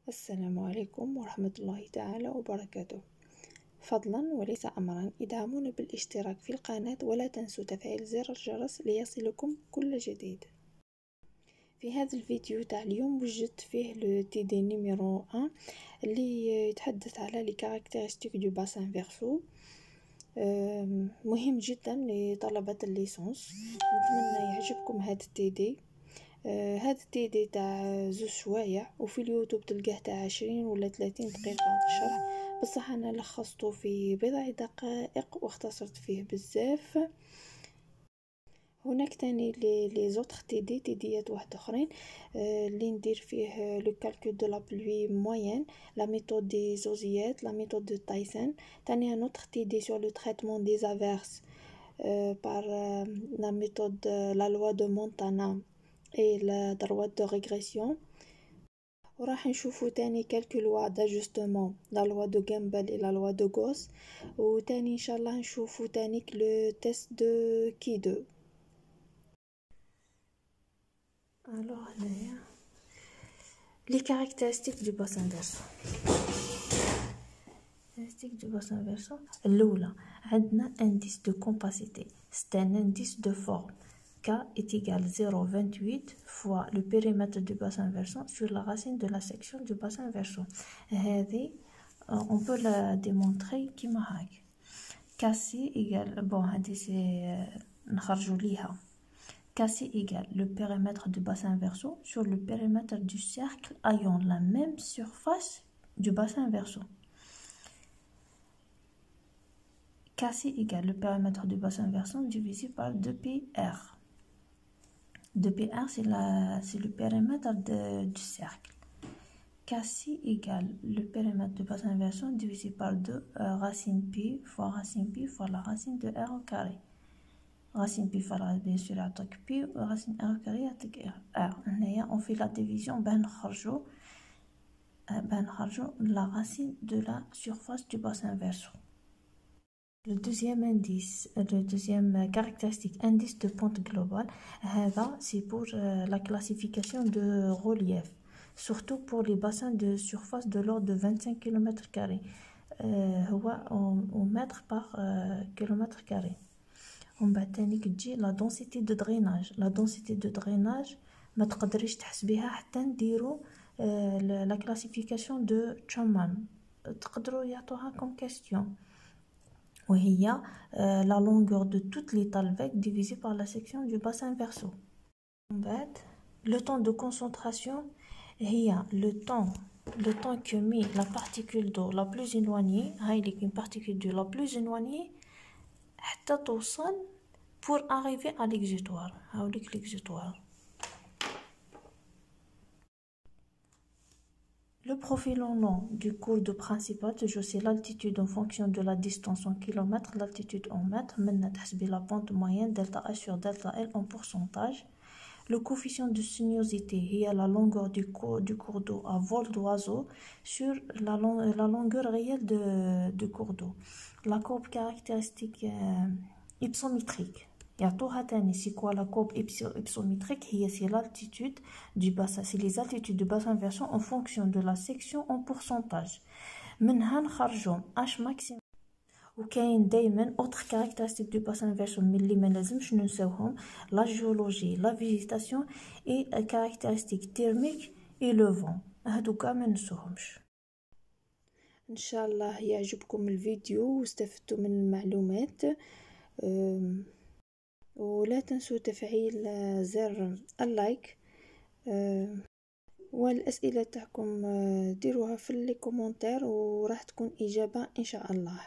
السلام عليكم ورحمة الله تعالى وبركاته. فضلا وليس أمرا ادعمونا بالاشتراك في القناة ولا تنسوا تفعيل زر الجرس ليصلكم كل جديد. في هذا الفيديو تاع اليوم وجدت فيه لو تي دي نيميرو 1 اللي يتحدث على لي كاركتيرستيك دو باسان فيرسو. مهم جدا لطلبة الليسانس. نتمنى يعجبكم هذا التي دي. هذا التي دي تاع 2 سوايع وفي اليوتيوب تلقاه تاع 20 ولا 30 دقيقة شرح، بصح انا لخصته في بضع دقائق واختصرت فيه بزاف. هناك تاني لي زوتر تيديات واحد اخرين اللي ندير فيه لو كالكول دو لا بلوي موين، لا ميثود دي زوزيات، لا ميثود دو تايسن. تاني ان اوتر تيدي سور لو تريتمون دي افيرس par la méthode la loi de Montana et la droite de régression. وراح نشوفو تاني quelques lois d'ajustement, la loi de Gumbel et la loi de Gauss. وتاني ان شاء الله نشوفو تاني le test de Key2. alors هنايا les caractéristiques du bassin versant. caractéristiques du bassin versant الاولى عندنا indice de compacité, c'est un indice de forme. K est égal à 0,28 fois le périmètre du bassin versant sur la racine de la section du bassin versant. On peut la démontrer كيما هاك. KC égale هذه سي نخرجوا ليها. KC égale le périmètre du bassin versant sur le périmètre du cercle ayant la même surface du bassin versant. KC égale le périmètre du bassin versant divisé par 2πr. 2πr c'est le périmètre du cercle. KC égale le périmètre du bassin versant divisé par 2 racine pi fois racine pi fois la racine de r au carré. Racine pi fois bien sûr يعطيك pi racine r au carré يعطيك r. هنايا on fait la division نخرجوا la racine de la surface du bassin versant. Le deuxième indice, le deuxième caractéristique, indice de pente globale, c'est pour la classification de relief, surtout pour les bassins de surface de l'ordre de 25 km², en mètres par km². On va tenir la densité de drainage. La densité de drainage, ما تقدريش تحسبيها حتى نديرو la classification de Schumann. تقدروا يعطوها comme question. وهي la longueur de toutes les talvecs divisée par la section du bassin versant. Le temps de concentration هي le temps que met la particule d'eau la plus éloignée, une particule d'eau la plus éloignée حتى توصل pour arriver à l'exutoire. هاوليك l'exutoire. Le profil en long du cours d'eau principal, toujours c'est l'altitude en fonction de la distance en kilomètres, l'altitude en mètres. Maintenant, تحسبي la pente moyenne delta A sur delta L en pourcentage. Le coefficient de sinuosité est la longueur du cours d'eau à vol d'oiseau sur la longueur réelle du cours d'eau. La courbe caractéristique hypsométrique. يعطوها تاني c'est quoi la courbe hypsométrique هي c'est l'altitude du bassin, c'est les altitudes du bassin versant en fonction de la section en pourcentage. منها نخرجوا H maximum. وكاين دايما autre caractéristique du bassin versant اللي ما لازمش ننساوهم la géologie, la végétation et caractéristiques thermiques et le vent. هادو كاع ما ننسوهمش. ان شاء الله يعجبكم الفيديو واستفدتوا من المعلومات. ولا تنسوا تفعيل زر اللايك، والأسئلة تاعكم ديروها في الكومنتار وراح تكون إجابة إن شاء الله.